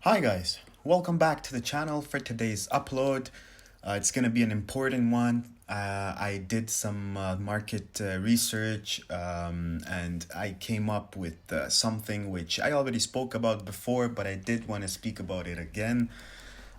Hi guys, welcome back to the channel for today's upload. It's gonna be an important one. I did some market research and I came up with something which I already spoke about before, but I did want to speak about it again.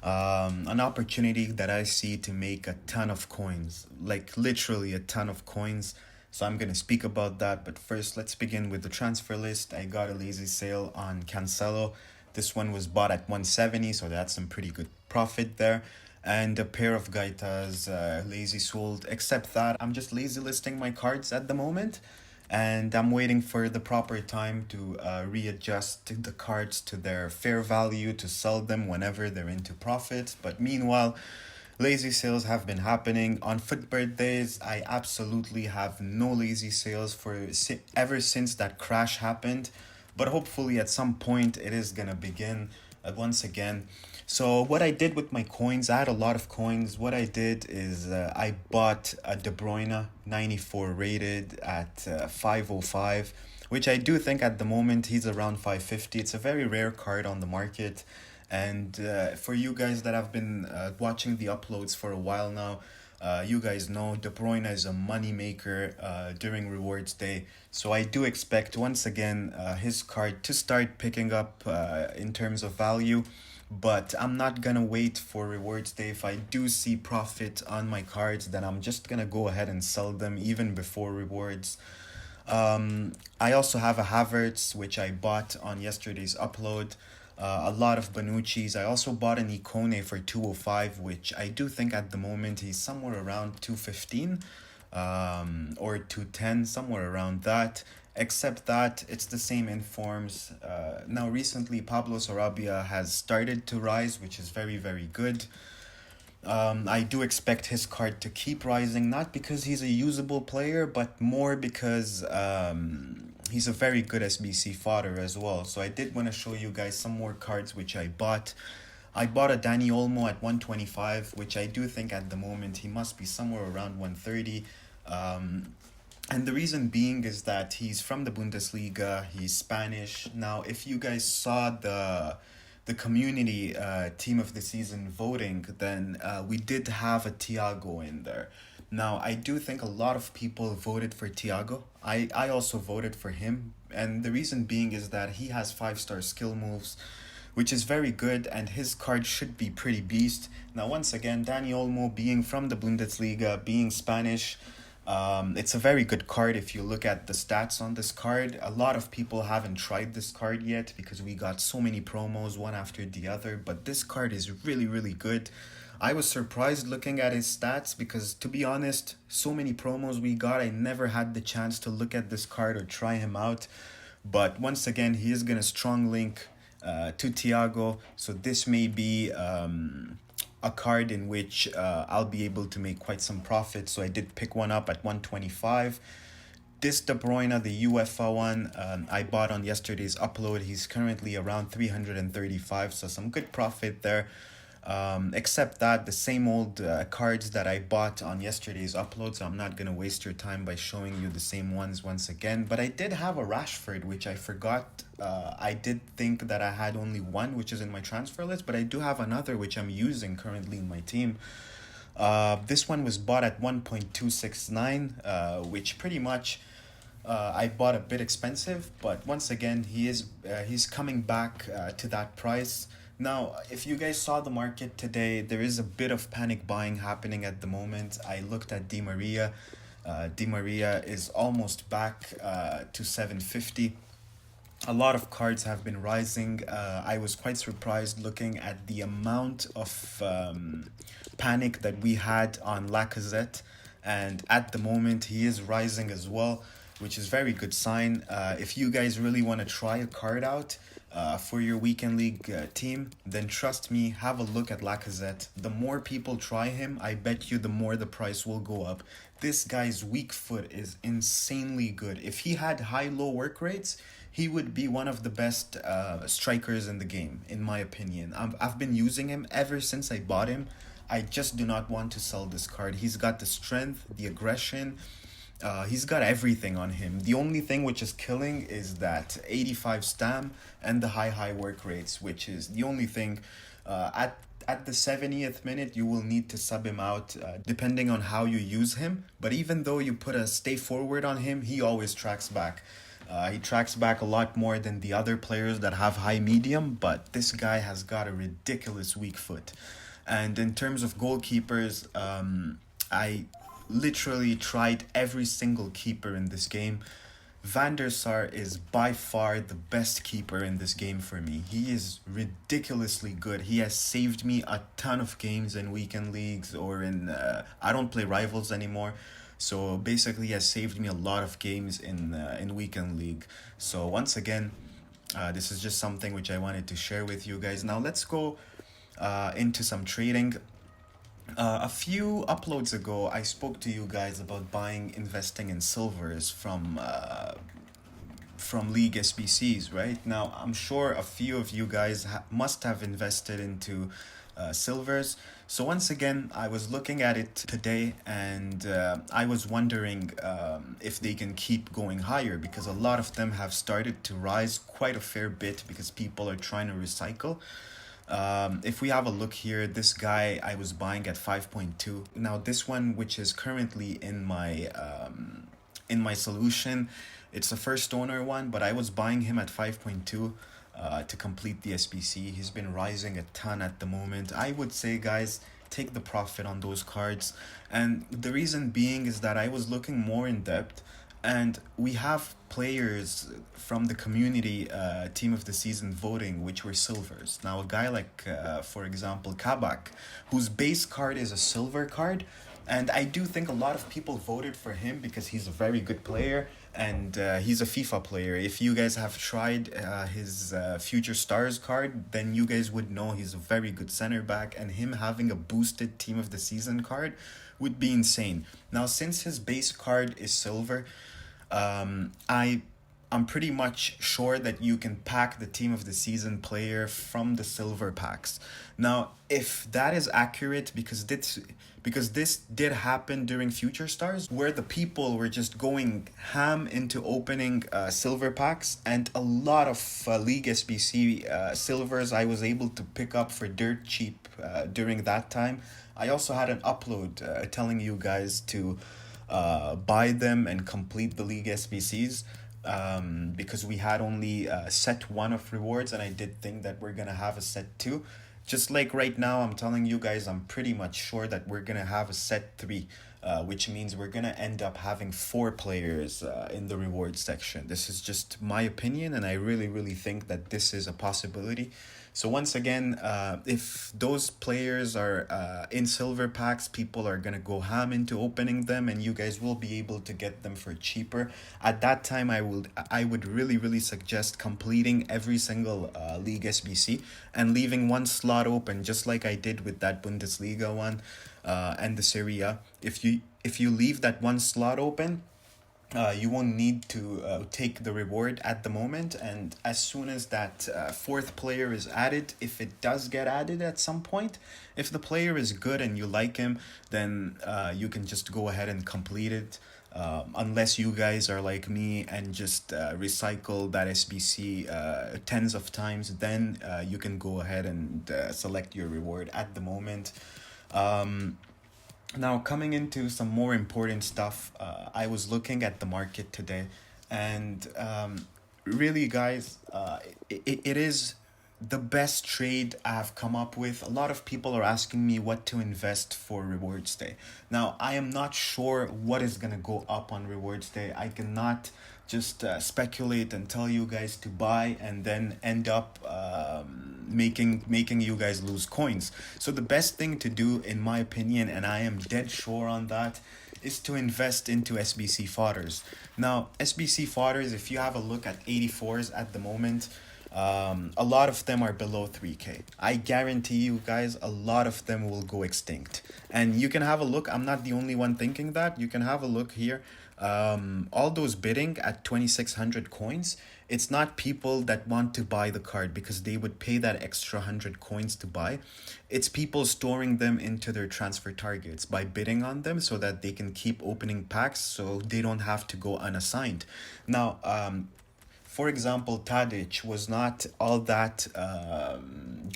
An opportunity that I see to make a ton of coins, like literally a ton of coins. So I'm gonna speak about that, but first let's begin with the transfer list. I got a lazy sale on Cancelo. This one was bought at 170, so that's some pretty good profit there. And a pair of Gaitas lazy sold. Except that I'm just lazy listing my cards at the moment, and I'm waiting for the proper time to readjust the cards to their fair value to sell them whenever they're into profit. But meanwhile, lazy sales have been happening on foot birthdays. I absolutely have no lazy sales for ever since that crash happened, but hopefully at some point it is gonna begin once again. So what I did with my coins, I had a lot of coins. What I did is I bought a De Bruyne 94 rated at 505, which I do think at the moment he's around 550. It's a very rare card on the market. And for you guys that have been watching the uploads for a while now, you guys know De Bruyne is a money maker during rewards day. So I do expect once again his card to start picking up in terms of value. But I'm not gonna wait for rewards day. If I do see profit on my cards, then I'm just gonna go ahead and sell them even before rewards. I also have a Havertz, which I bought on yesterday's upload. A lot of Banucci's. I also bought an Icone for 205, which I do think at the moment he's somewhere around 215 or 210, somewhere around that. Except that it's the same in forms. Now recently Pablo Sarabia has started to rise, which is very, very good. I do expect his card to keep rising, not because he's a usable player, but more because he's a very good SBC fodder as well. So I did want to show you guys some more cards which I bought. I bought a Dani Olmo at 125, which I do think at the moment he must be somewhere around 130. And the reason being is that he's from the Bundesliga, he's Spanish. Now, if you guys saw the community team of the season voting, then we did have a Thiago in there. Now, I do think a lot of people voted for Thiago. I also voted for him. And the reason being is that he has 5-star skill moves, which is very good, and his card should be pretty beast. Now, once again, Dani Olmo being from the Bundesliga, being Spanish, it's a very good card. If you look at the stats on this card, a lot of people haven't tried this card yet because we got so many promos one after the other, but this card is really, really good. I was surprised looking at his stats because, to be honest, so many promos we got, I never had the chance to look at this card or try him out. But once again, he is going to strong link to Thiago, so this may be a card in which I'll be able to make quite some profit. So I did pick one up at 125. This De Bruyne, the UEFA one, I bought on yesterday's upload. He's currently around 335, so some good profit there. Except that the same old cards that I bought on yesterday's upload, so I'm not going to waste your time by showing you the same ones once again. But I did have a Rashford, which I forgot. I did think that I had only one, which is in my transfer list, but I do have another, which I'm using currently in my team. This one was bought at 1.269, which pretty much I bought a bit expensive, but once again, he's coming back to that price. Now, if you guys saw the market today, there is a bit of panic buying happening at the moment. I looked at Di Maria. Di Maria is almost back to 750. A lot of cards have been rising. I was quite surprised looking at the amount of panic that we had on Lacazette. And at the moment, he is rising as well, which is very good sign. If you guys really want to try a card out for your weekend league team, then trust me, have a look at Lacazette. The more people try him, I bet you the more the price will go up. This guy's weak foot is insanely good. If he had high-low work rates, he would be one of the best strikers in the game, in my opinion. I've been using him ever since I bought him. I just do not want to sell this card. He's got the strength, the aggression, He's got everything on him. The only thing which is killing is that 85 stam and the high work rates, which is the only thing. At the 70th minute, you will need to sub him out depending on how you use him. But even though you put a stay forward on him, he always tracks back. He tracks back a lot more than the other players that have high medium, but this guy has got a ridiculous weak foot. And in terms of goalkeepers, I literally tried every single keeper in this game. Van der Sar is by far the best keeper in this game for me. He is ridiculously good. He has saved me a ton of games in weekend leagues or in I don't play rivals anymore. So basically, he has saved me a lot of games in weekend league. So once again, this is just something which I wanted to share with you guys. Now let's go into some trading. A few uploads ago, I spoke to you guys about investing in silvers from League SPCs, right? Now, I'm sure a few of you guys must have invested into silvers. So once again, I was looking at it today and I was wondering if they can keep going higher, because a lot of them have started to rise quite a fair bit because people are trying to recycle. If we have a look here, this guy I was buying at 5.2. Now this one, which is currently in my solution, it's a first owner one, but I was buying him at 5.2 to complete the SPC. He's been rising a ton at the moment. I would say, guys, take the profit on those cards. And the reason being is that I was looking more in depth, and we have players from the community team of the season voting which were silvers. Now a guy like for example Kabak, whose base card is a silver card, and I do think a lot of people voted for him because he's a very good player and he's a FIFA player. If you guys have tried his Future Stars card, then you guys would know he's a very good center back, and him having a boosted team of the season card would be insane. Now since his base card is silver, I'm pretty much sure that you can pack the team of the season player from the silver packs. Now, if that is accurate, because this did happen during Future Stars, where the people were just going ham into opening silver packs, and a lot of League SPC silvers I was able to pick up for dirt cheap during that time. I also had an upload telling you guys to buy them and complete the League SPCs. Because we had only set 1 of rewards, and I did think that we're gonna have a set 2. Just like right now, I'm telling you guys, I'm pretty much sure that we're gonna have a set 3, which means we're gonna end up having 4 players in the reward section. This is just my opinion, and I really think that this is a possibility. So once again, if those players are in silver packs, people are gonna go ham into opening them, and you guys will be able to get them for cheaper. At that time, I would really suggest completing every single League SBC and leaving 1 slot open, just like I did with that Bundesliga one and the Serie A. If you leave that 1 slot open, you won't need to take the reward at the moment, and as soon as that 4th player is added, if it does get added at some point, if the player is good and you like him, then you can just go ahead and complete it, unless you guys are like me and just recycle that SBC tens of times, then you can go ahead and select your reward at the moment. Now, coming into some more important stuff, I was looking at the market today, and really, guys, it is the best trade I have come up with. A lot of people are asking me what to invest for Rewards Day. Now, I am not sure what is going to go up on Rewards Day. I cannot just speculate and tell you guys to buy and then end up making you guys lose coins. So the best thing to do, in my opinion, and I am dead sure on that, is to invest into SPC Fathers. Now, SPC Fathers, if you have a look at 84s at the moment, a lot of them are below 3k. I guarantee you guys, a lot of them will go extinct. And you can have a look. I'm not the only one thinking that. You can have a look here. All those bidding at 2600 coins, It's not people that want to buy the card because they would pay that extra 100 coins to buy. It's people storing them into their transfer targets by bidding on them so that they can keep opening packs so they don't have to go unassigned. Now, for example, Tadic was not all that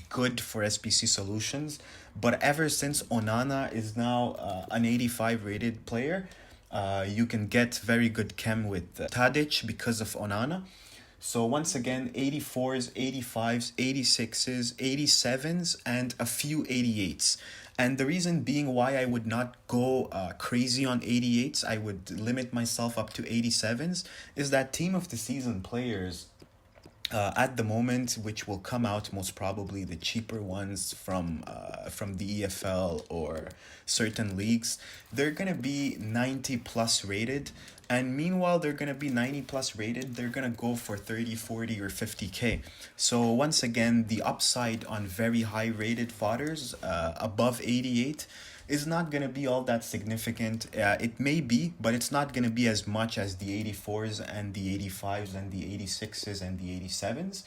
good for SPC solutions, but ever since Onana is now an 85 rated player, you can get very good chem with Tadic because of Onana. So once again, 84s, 85s, 86s, 87s, and a few 88s. And the reason being why I would not go crazy on 88s, I would limit myself up to 87s, is that team of the season players at the moment, which will come out most probably the cheaper ones from the EFL or certain leagues, they're gonna be 90 plus rated, and meanwhile they're gonna be 90 plus rated, they're gonna go for 30, 40, or 50k. So once again, the upside on very high rated fodders above 88 is not going to be all that significant. It may be, but it's not going to be as much as the 84s and the 85s and the 86s and the 87s.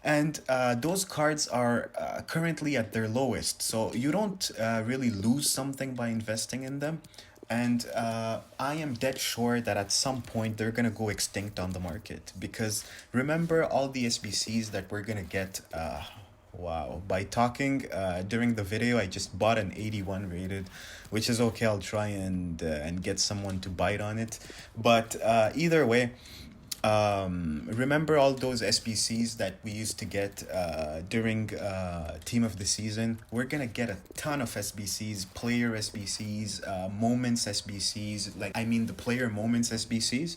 And those cards are currently at their lowest. So you don't really lose something by investing in them. And I am dead sure that at some point they're going to go extinct on the market. Because remember all the SBCs that we're going to get. Wow. By talking during the video, I just bought an 81 rated, which is okay. I'll try and get someone to bite on it. But either way, remember all those SPCs that we used to get during team of the season? We're gonna get a ton of SBCs, player SBCs, moments SBCs, like I mean the player moments SBCs.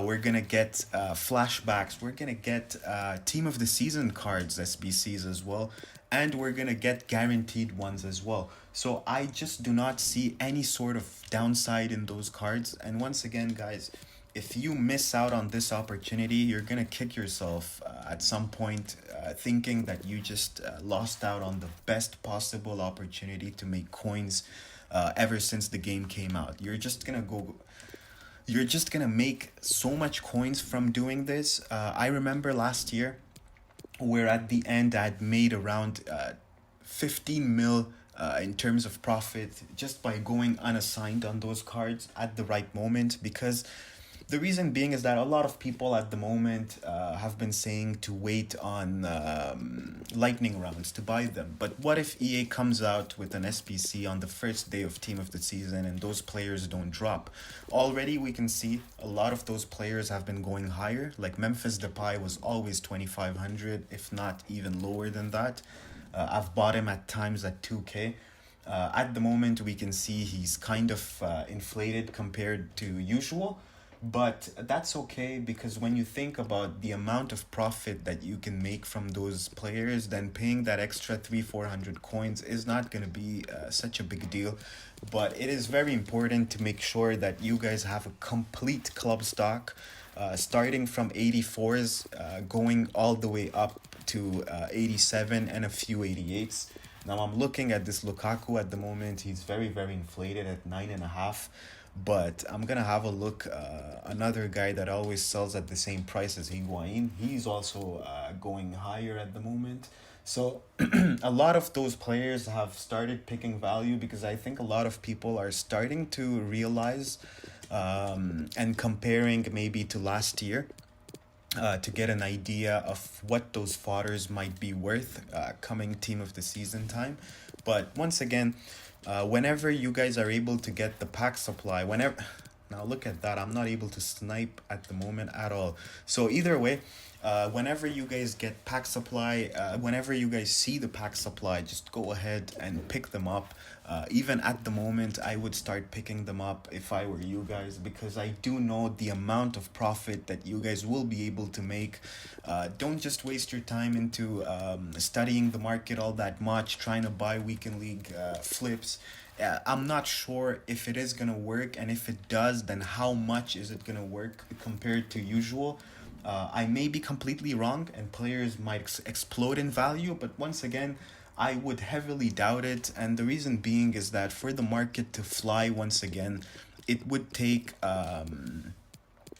We're gonna get flashbacks. We're gonna get team of the season cards SBCs as well, and we're gonna get guaranteed ones as well. So I just do not see any sort of downside in those cards. And once again, guys, if you miss out on this opportunity, you're gonna kick yourself at some point, thinking that you just lost out on the best possible opportunity to make coins ever since the game came out. You're just gonna make so much coins from doing this. I remember last year where at the end I'd made around 15 mil in terms of profit just by going unassigned on those cards at the right moment, because the reason being is that a lot of people at the moment have been saying to wait on lightning rounds to buy them. But what if EA comes out with an SPC on the first day of team of the season and those players don't drop? Already we can see a lot of those players have been going higher. Like Memphis Depay was always 2,500, if not even lower than that. I've bought him at times at 2k. At the moment we can see he's kind of inflated compared to usual. But that's okay, because when you think about the amount of profit that you can make from those players, then paying that extra 300-400 coins is not going to be such a big deal. But it is very important to make sure that you guys have a complete club stock, starting from 84s, going all the way up to 87 and a few 88s. Now I'm looking at this Lukaku at the moment. He's very, very inflated at 9.5. But I'm gonna have a look. Another guy that always sells at the same price as Higuain, he's also going higher at the moment. So a lot of those players have started picking value, because I think a lot of people are starting to realize and comparing maybe to last year to get an idea of what those fodders might be worth coming team of the season time. But once again, whenever you guys are able to get the pack supply, now look at that, I'm not able to snipe at the moment at all. So either way, whenever you guys get pack supply, whenever you guys see the pack supply, just go ahead and pick them up. Even at the moment, I would start picking them up if I were you guys, because I do know the amount of profit that you guys will be able to make. Don't just waste your time into studying the market all that much, trying to buy weekend league flips. I'm not sure if it is going to work, and if it does, then how much is it going to work compared to usual. I may be completely wrong and players might explode in value, but once again, I would heavily doubt it. And the reason being is that for the market to fly once again, it would take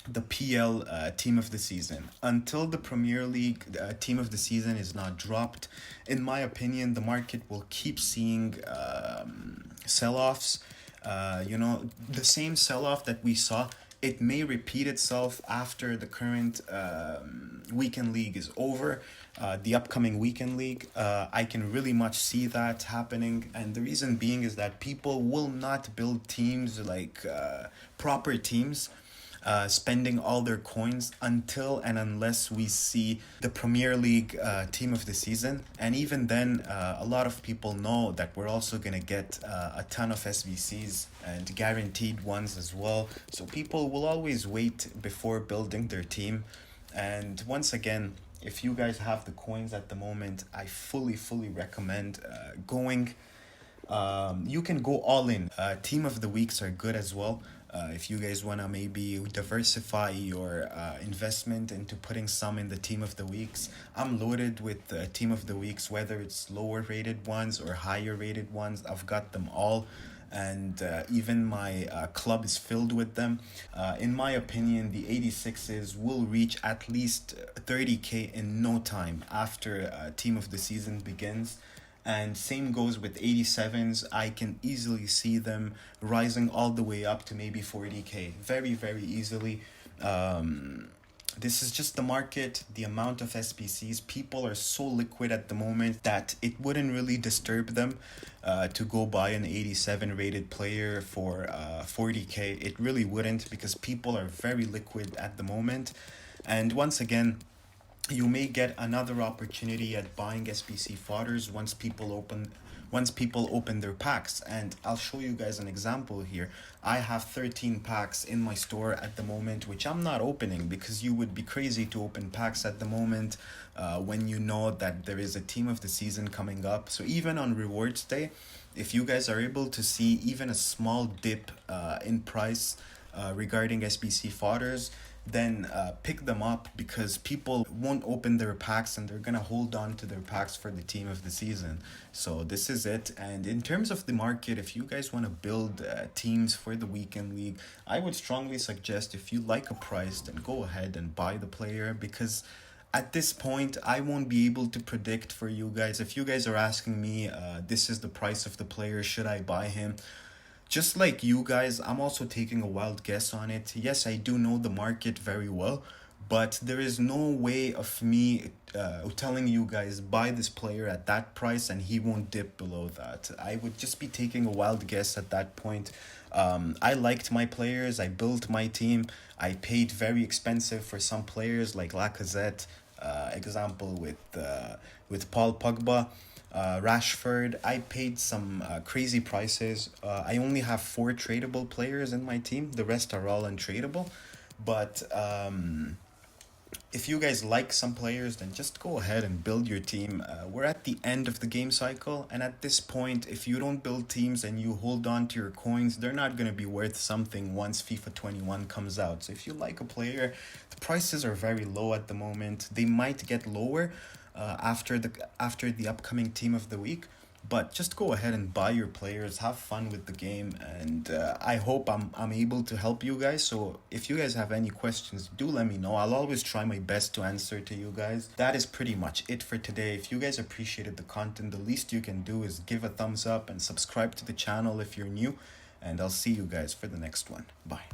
the PL team of the season. Until the Premier League team of the season is not dropped, in my opinion, the market will keep seeing sell offs. The same sell off that we saw, it may repeat itself after the current weekend league is over. The upcoming weekend league, I can really much see that happening, and the reason being is that people will not build teams like proper teams, spending all their coins until and unless we see the Premier League team of the season. And even then, a lot of people know that we're also going to get a ton of SBCs and guaranteed ones as well. So people will always wait before building their team. And once again, if you guys have the coins at the moment, I fully recommend going. You can go all in. Team of the weeks are good as well. If you guys want to maybe diversify your investment into putting some in the team of the weeks, I'm loaded with team of the weeks, whether it's lower rated ones or higher rated ones. I've got them all, and even my club is filled with them. In my opinion, the 86s will reach at least 30k in no time after team of the season begins. And same goes with 87s. I can easily see them rising all the way up to maybe 40k very easily. This is just the market, the amount of SPCs. People are so liquid at the moment that it wouldn't really disturb them to go buy an 87 rated player for 40k. It really wouldn't, because people are very liquid at the moment. And once again, you may get another opportunity at buying SPC Fathers once people open their packs. And I'll show you guys an example here. I have 13 packs in my store at the moment, which I'm not opening, because you would be crazy to open packs at the moment when you know that there is a team of the season coming up. So even on rewards day, if you guys are able to see even a small dip in price regarding SPC Fathers, then pick them up, because people won't open their packs and they're gonna hold on to their packs for the team of the season. So this is it. And in terms of the market, if you guys want to build teams for the weekend league, I would strongly suggest, if you like a price, then go ahead and buy the player, because at this point I won't be able to predict for you guys. If you guys are asking me, this is the price of the player, should I buy him? Just like you guys, I'm also taking a wild guess on it. Yes, I do know the market very well, but there is no way of me telling you guys buy this player at that price and he won't dip below that. I would just be taking a wild guess at that point. I liked my players. I built my team. I paid very expensive for some players like Lacazette, example with Paul Pogba. Rashford, I paid some crazy prices. I only have 4 tradable players in my team. The rest are all untradeable. But if you guys like some players, then just go ahead and build your team. We're at the end of the game cycle, and at this point, if you don't build teams and you hold on to your coins, they're not going to be worth something once FIFA 21 comes out. So if you like a player, the prices are very low at the moment. They might get lower after the upcoming team of the week, but just go ahead and buy your players, have fun with the game, and I hope I'm able to help you guys. So if you guys have any questions, do let me know. I'll always try my best to answer to you guys. That is pretty much it for today. If you guys appreciated the content, the least you can do is give a thumbs up and subscribe to the channel if you're new, and I'll see you guys for the next one. Bye.